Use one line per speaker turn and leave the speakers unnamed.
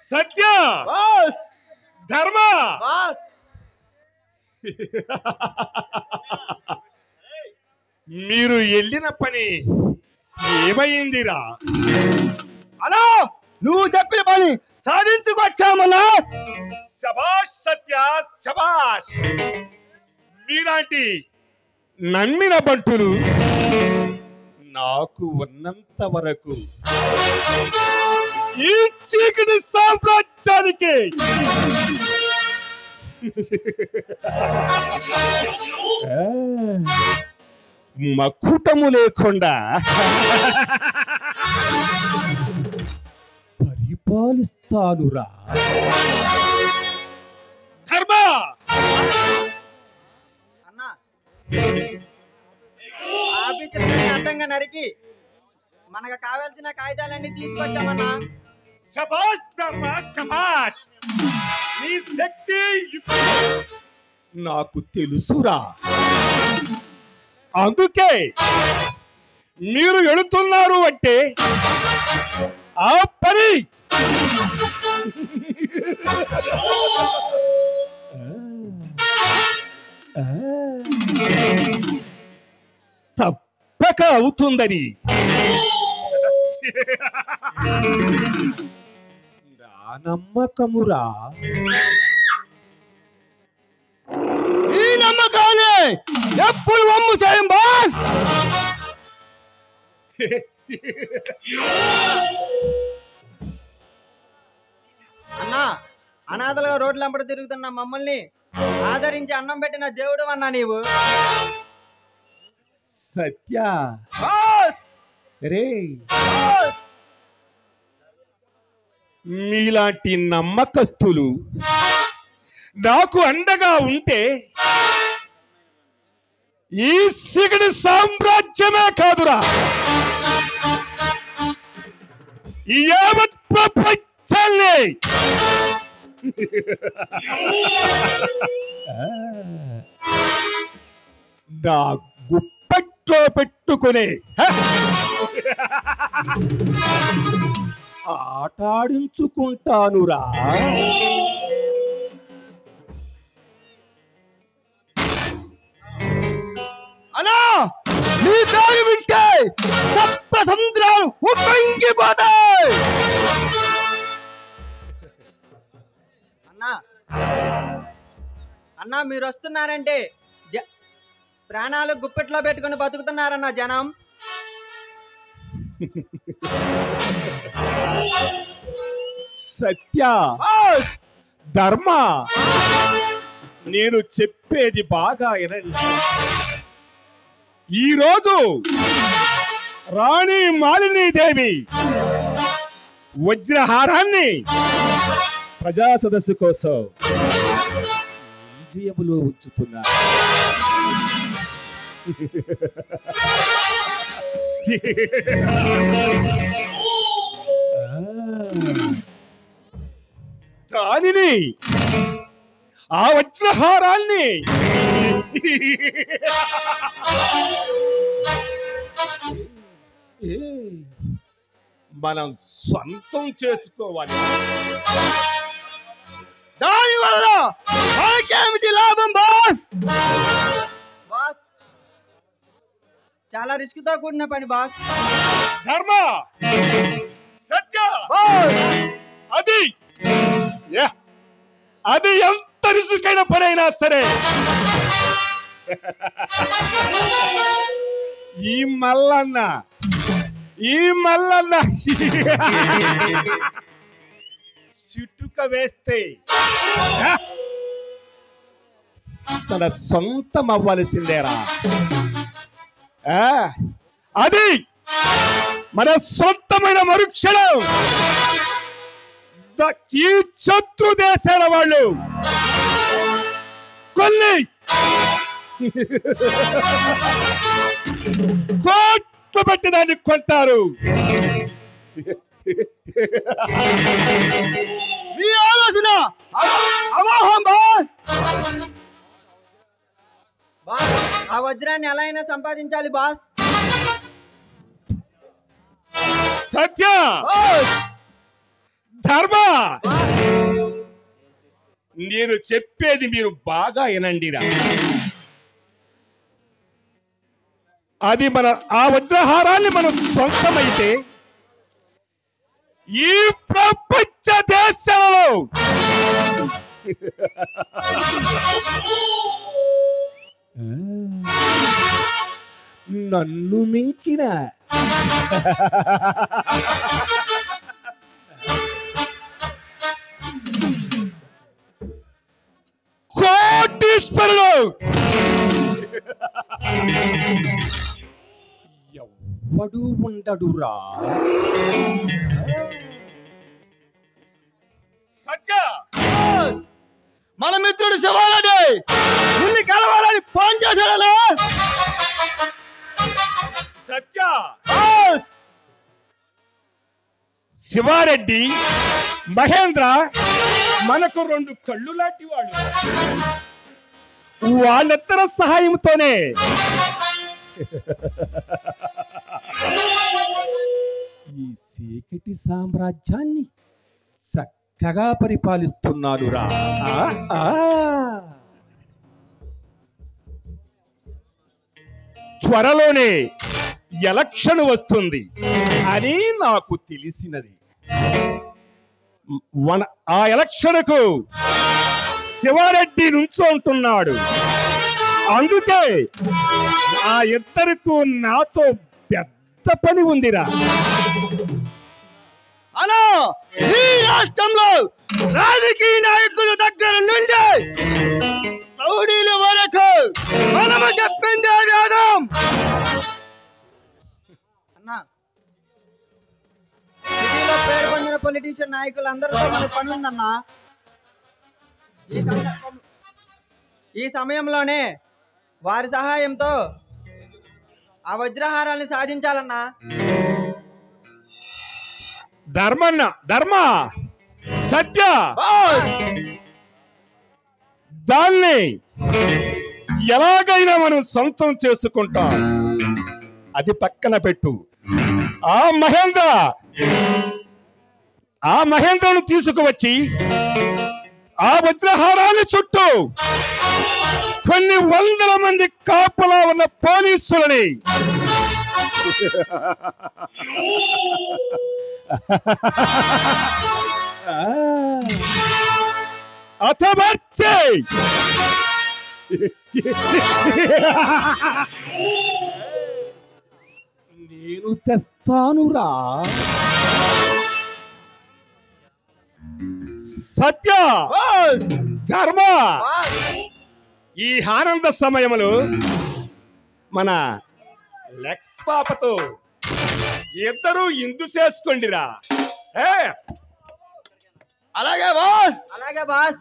సత్య ధర్మ మీరు వెళ్ళిన పని ఏమైందిరా?
అలా నువ్వు చెప్పిన పని సాధించుకొచ్చామన్నా.
శభాష్ సత్య, శభాష్. మీలాంటి నమ్మిన బంటులు నాకు ఉన్నంత వరకు ఈ చీకటి సామ్రాజ్యానికి మకుటము లేకుండా పరిపాలిస్తానురా. ధర్మ
అన్నా, ఆఫీసర్ అడ్డంగా నరికి మనకు కావాల్సిన కాగితాలన్నీ తీసుకొచ్చామన్నా.
శభాష్ ధర్మ, శభాష్. నీ శక్తి నాకు తెలుసురా. అందుకే మీరు వెళుతున్నారు అంటే ఆ పని తప్పక అవుతుందని నా నమ్మకమురా.
ఈ నమ్మకాన్ని ఎప్పుడు వమ్ము చేయం బాస్.
అన్నా, అనాథలుగా రోడ్లు వెంబడి తిరుగుతున్న మమ్మల్ని ఆదరించి అన్నం పెట్టిన దేవుడు అన్నా నీవు.
సత్య
బాస్
రే, మీలాంటి నమ్మకస్తులు నాకు అండగా ఉంటే ఈ సిగడి సామ్రాజ్యమే కాదురా, ఈ యావత్ ప్రపంచాన్ని నా గుప్పెట్లో పెట్టుకునే ఆటాడించుకుంటానురా.
అలా నీ పేరు వింటే సప్త సముద్రాలు ఉప్పొంగిపోతాయి.
అన్నా అన్నా, మీరు వస్తున్నారంటే ప్రాణాలు గుప్పెట్లో పెట్టుకుని బతుకుతున్నారన్న జనం.
సత్య, ధర్మ, నేను చెప్పేది బాగా వినండి. ఈరోజు రాణి మాలినీదేవి వజ్రహారాన్ని ప్రజా సదస్సు కోసం మ్యూజియంలో ఉంచుతున్నారు. దానిని, ఆ వజ్రహారాన్ని మనం సొంతం చేసుకోవాలి.
దాని వల్ల మనకేమిటి లాభం బాస్?
బాస్, చాలా రిస్క్ తో కూడిన పని బాస్.
ధర్మ, సత్య, అది అది ఎంత రిస్కైన పనైనా సరే ఈ మల్లన్న చిటుక వేస్తే తన సొంతం అవ్వాల్సిందేరా. అది మన సొంతమైన మరుక్షణం ఈ శత్రు దేశాల వాళ్ళు కొన్ని కోట్లు పెట్టి దాన్ని కొంటారు.
మీ ఆలోచన అమోఘం బాస్.
ఆ వజ్రాన్ని ఎలా అయినా సంపాదించాలి బాస్.
సత్య, ధర్మ, నేను చెప్పేది మీరు బాగా వినండిరా. అది ఆ వజ్రహారాన్ని మన సొంతమైతే ఈ ప్రపంచ దేశాలలో నన్ను మించిన కోటీశ్వరులు ఎవ్వడు ఉండడురా. సత్య,
మన మిత్రుడు శివారెడ్డి నిన్ను కలవాలని ఫోన్ చేశాడనా?
సత్య, శివారెడ్డి, మహేంద్ర మనకు రెండు కళ్ళు లాంటి వాళ్ళు. వాళ్ళిద్దరి సహాయంతోనే ఈ చీకటి సామ్రాజ్యాన్ని చక్కగా పరిపాలిస్తున్నారురా. త్వరలోనే ఎలక్షన్ వస్తుంది అని నాకు తెలిసినది. ఆ ఎలక్షన్కు శివారెడ్డి నుంచుంటున్నాడు. అందుకే ఆ ఇద్దరికి నాతో పెద్ద పని ఉందిరా.
అలా ఈ రాష్ట్రంలో రాజకీయ నాయకుల దగ్గర నుండి రౌడీల వరకు మనము చెప్పింది వేదం.
అన్నా, సిటీలో పేరు పొందిన పొలిటీషియన్ నాయకులు అందరితో మనకు పని ఉందన్నా. ఈ సమయంలోనే వారి సహాయంతో ఆ వజ్రహారాన్ని సాధించాలన్నా.
ధర్మ, సత్య, దాన్ని ఎలాగైనా మనం సొంతం చేసుకుంటాం. అది పక్కన పెట్టు. ఆ మహేంద్రను తీసుకువచ్చి ఆ వజ్రహారాన్ని చుట్టూ కొన్ని వందల మంది కాపలా ఉన్న పోలీసులని అతమర్చే నేను తెస్తానురా. సత్య, ధర్మ, ఈ ఆనంద సమయంలో మన లెక్స్ పాపతో ఇద్దరు ఇందు చేసుకోండిరా.
అలాగే బాస్.
అలాగే బాస్.